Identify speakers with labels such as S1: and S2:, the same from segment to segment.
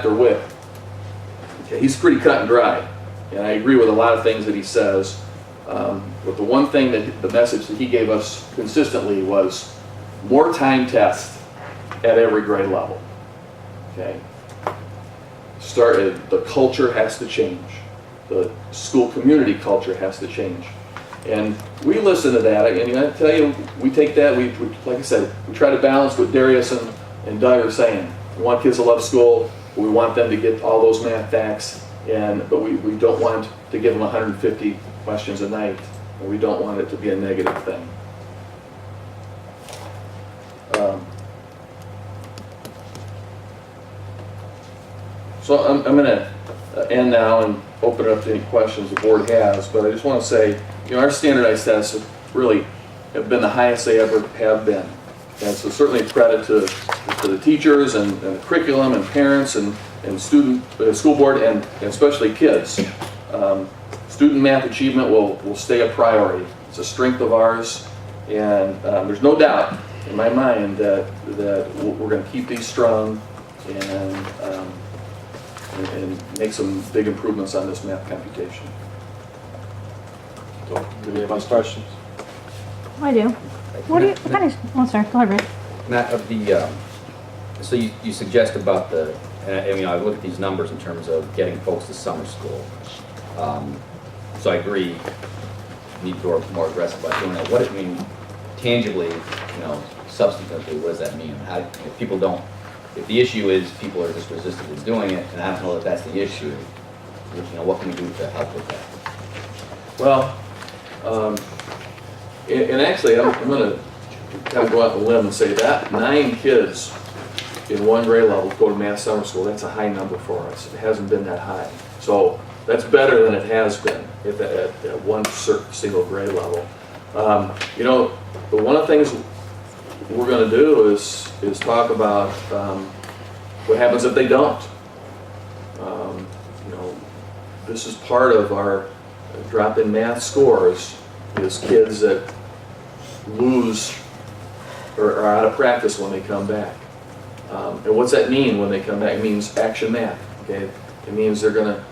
S1: or wit. Okay, he's pretty cut and dry, and I agree with a lot of things that he says. But the one thing that the message that he gave us consistently was more time tests at every grade level. Okay, the culture has to change. The school community culture has to change, and we listen to that. And I tell you, we take that. We like I said, we try to balance what Darius and Doug are saying. We want kids to love school. We want them to get all those math facts, but we don't want to give them 150 questions a night, and we don't want it to be a negative thing. So I'm going to end now and open it up to any questions the board has, but I just want to say, our standardized tests really have been the highest they ever have been. And so certainly a credit to the teachers and the curriculum and parents and school board and especially kids. Student math achievement will stay a priority. It's a strength of ours, and there's no doubt in my mind that we're going to keep these strong and make some big improvements on this math computation.
S2: So, do we have any questions?
S3: I do. What do you, oh, sorry, go ahead, Rick.
S4: Matt, of the, so you suggest about the, and I look at these numbers in terms of getting folks to summer school. So I agree, need to be more aggressive about doing that. What it mean tangibly, substantively, what does that mean? How, if people don't, if the issue is people are just resistant to doing it, and I don't know if that's the issue, what can we do to help with that?
S1: Well, and actually, I'm going to kind of go out on a limb and say that 9 kids in one grade level go to math summer school. That's a high number for us. It hasn't been that high. So that's better than it has been at one single grade level. But one of the things we're going to do is talk about what happens if they don't. This is part of our drop in math scores is kids that lose or are out of practice when they come back. And what's that mean when they come back? It means action math. Okay, it means they're going to.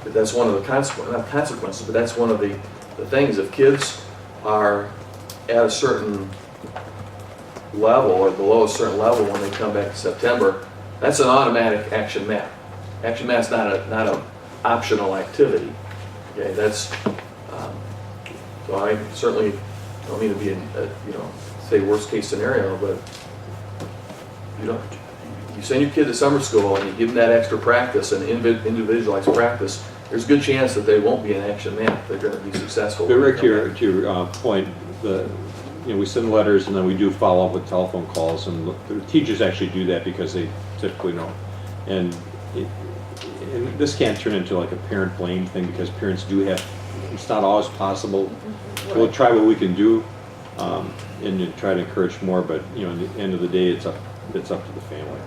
S1: That's one of the consequences, but that's one of the things. If kids are at a certain level or below a certain level when they come back in September, that's an automatic action math. Action math's not an optional activity. Okay, that's so I certainly don't mean to be say worst case scenario, but you send your kid to summer school and you give them that extra practice and individualized practice. There's a good chance that they won't be in action math. They're going to be successful.
S2: But Rick, to your point, we send letters and then we do follow up with telephone calls, and the teachers actually do that because they typically know. And this can't turn into like a parent blame thing, because parents do have, it's not always possible. Right. We'll try what we can do and try to encourage more, but at the end of the day, it's up to the family.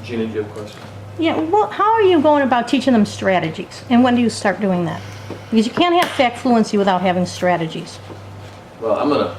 S1: Gina, do you have a question?
S3: Yeah, well, how are you going about teaching them strategies? And when do you start doing that? Because you can't have fact fluency without having strategies.
S1: Well, I'm going to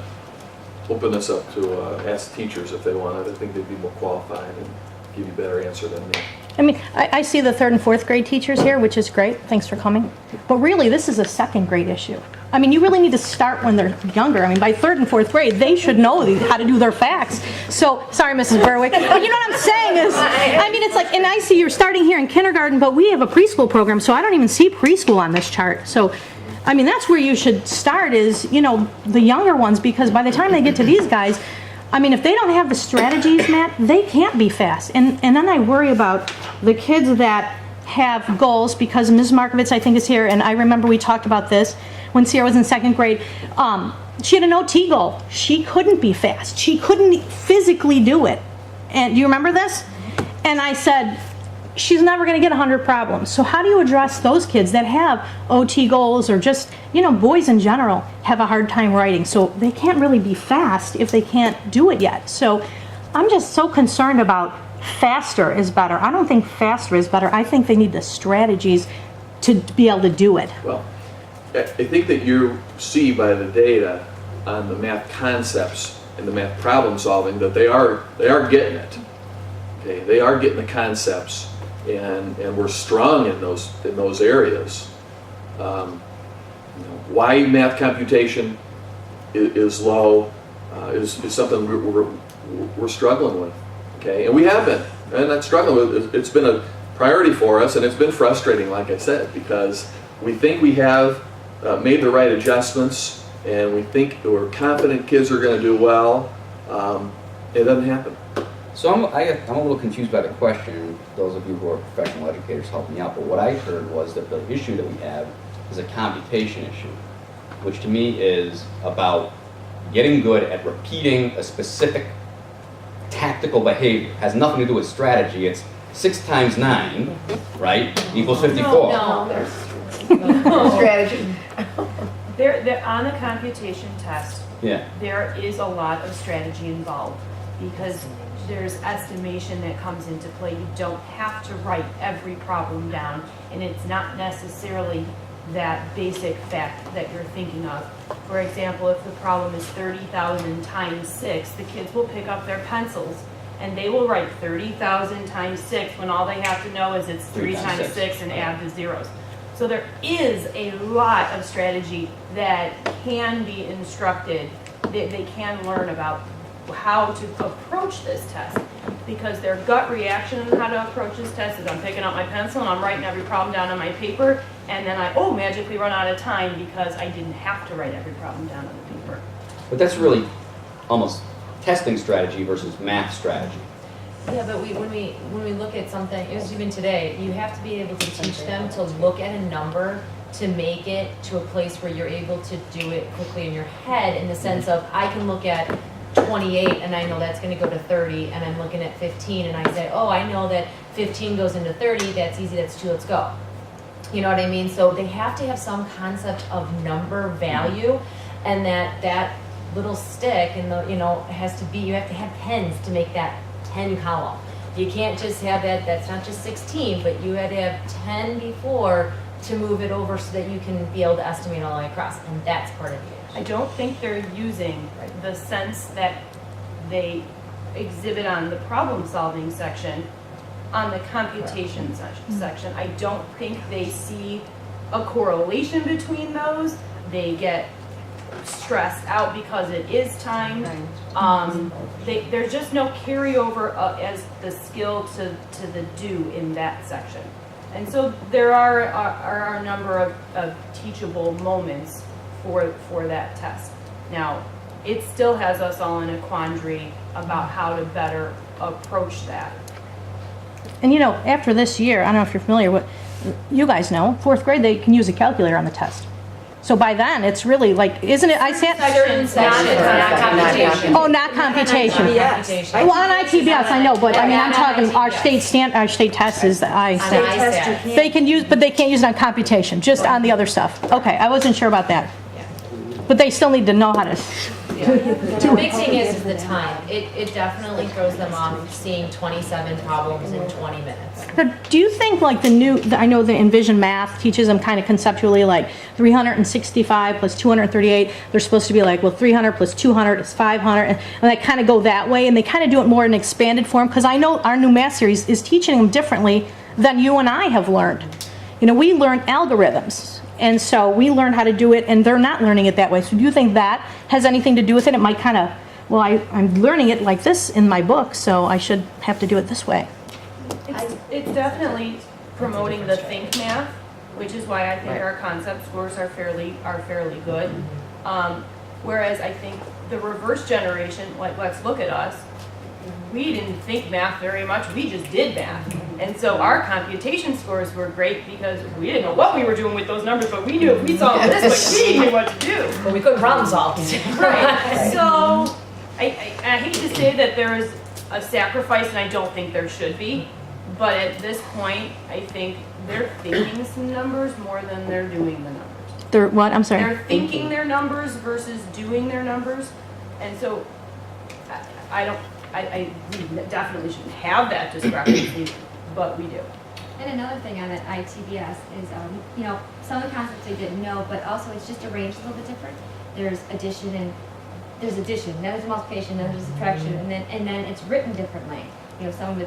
S1: open this up to ask teachers if they want it. I think they'd be more qualified and give you a better answer than me.
S3: I mean, I see the 3rd and 4th grade teachers here, which is great. Thanks for coming. But really, this is a 2nd grade issue. I mean, you really need to start when they're younger. I mean, by 3rd and 4th grade, they should know how to do their facts. So, sorry, Mrs. Berwick. But you know what I'm saying is, I mean, it's like, and I see you're starting here in kindergarten, but we have a preschool program, so I don't even see preschool on this chart. So, I mean, that's where you should start is, the younger ones, because by the time they get to these guys, I mean, if they don't have the strategies, Matt, they can't be fast. And then I worry about the kids that have goals, because Ms. Markovitz, I think, is here, and I remember we talked about this when Sierra was in 2nd grade. She had an OT goal. She couldn't be fast. She couldn't physically do it. And do you remember this? And I said, she's never going to get 100 problems. So how do you address those kids that have OT goals, or just, boys in general have a hard time writing, so they can't really be fast if they can't do it yet. So I'm just so concerned about faster is better. I don't think faster is better. I think they need the strategies to be able to do it.
S1: Well, I think that you see by the data on the math concepts and the math problem solving that they are getting it. Okay, they are getting the concepts, and we're strong in those areas. Why math computation is low is something we're struggling with. Okay, and we have been, and that struggling with it's been a priority for us, and it's been frustrating, like I said, because we think we have made the right adjustments, and we think we're confident kids are going to do well. It doesn't happen.
S4: So I'm a little confused by the question. Those of you who are professional educators help me out. But what I heard was that the issue that we have is a computation issue, which to me is about getting good at repeating a specific tactical behavior. It has nothing to do with strategy. It's 6 times 9, right, equals 54.
S5: No, there's strategy.
S6: There, on the computation test,
S4: Yeah.
S6: there is a lot of strategy involved because there's estimation that comes into play. You don't have to write every problem down, and it's not necessarily that basic fact that you're thinking of. For example, if the problem is 30,000 times 6, the kids will pick up their pencils and they will write 30,000 times 6 when all they have to know is it's 3 times 6 and add the zeros. So there is a lot of strategy that can be instructed, that they can learn about how to approach this test, because their gut reaction on how to approach this test is I'm picking up my pencil and I'm writing every problem down on my paper, and then I magically run out of time because I didn't have to write every problem down on the paper.
S4: But that's really almost testing strategy versus math strategy.
S5: Yeah, but when we look at something, it was even today, you have to be able to teach them to look at a number to make it to a place where you're able to do it quickly in your head, in the sense of I can look at 28 and I know that's going to go to 30, and I'm looking at 15 and I say, oh, I know that 15 goes into 30, that's easy, that's 2, let's go. You know what I mean? So they have to have some concept of number value, and that little stick and has to be, you have to have pens to make that 10 column. You can't just have that's not just 16, but you had to have 10 before to move it over so that you can be able to estimate all the way across, and that's part of it.
S6: I don't think they're using the sense that they exhibit on the problem-solving section on the computation section. I don't think they see a correlation between those. They get stressed out because it is time. There's just no carryover as the skill to the do in that section. And so there are a number of teachable moments for that test. Now, it still has us all in a quandary about how to better approach that.
S3: And after this year, I don't know if you're familiar with, you guys know, 4th grade, they can use a calculator on the test. So by then, it's really like, isn't it,
S5: Certain sections, not computation.
S3: Oh, not computation.
S5: Yes.
S3: Well, on ITBS, I know, but I mean, I'm talking our state test is the ISTAT. They can use, but they can't use it on computation, just on the other stuff. Okay, I wasn't sure about that. But they still need to know how to.
S5: The big thing is the time. It definitely throws them off seeing 27 problems in 20 minutes.
S3: But do you think like I know the Envision Math teaches them kind of conceptually like 365 plus 238, they're supposed to be like, well, 300 plus 200 is 500, and they kind of go that way, and they kind of do it more in expanded form, because I know our new math series is teaching them differently than you and I have learned. We learn algorithms. And so we learn how to do it, and they're not learning it that way. So do you think that has anything to do with it? It might kind of, well, I'm learning it like this in my book, so I should have to do it this way.
S6: It's definitely promoting the think math, which is why I think our concept scores are fairly good. Whereas I think the reverse generation, like let's look at us, we didn't think math very much, we just did math. And so our computation scores were great because we didn't know what we were doing with those numbers, but we knew if we solved this, but we knew what to do.
S5: But we couldn't problem solve.
S6: Right. So I hate to say that there is a sacrifice, and I don't think there should be, but at this point, I think they're thinking some numbers more than they're doing the numbers.
S3: They're what? I'm sorry.
S6: They're thinking their numbers versus doing their numbers, and so we definitely shouldn't have that discrepancy, but we do.
S7: And another thing on that ITBS is, some of the concepts I didn't know, but also it's just arranged a little bit different. There's addition, then there's multiplication, then there's subtraction, and then it's written differently. Some of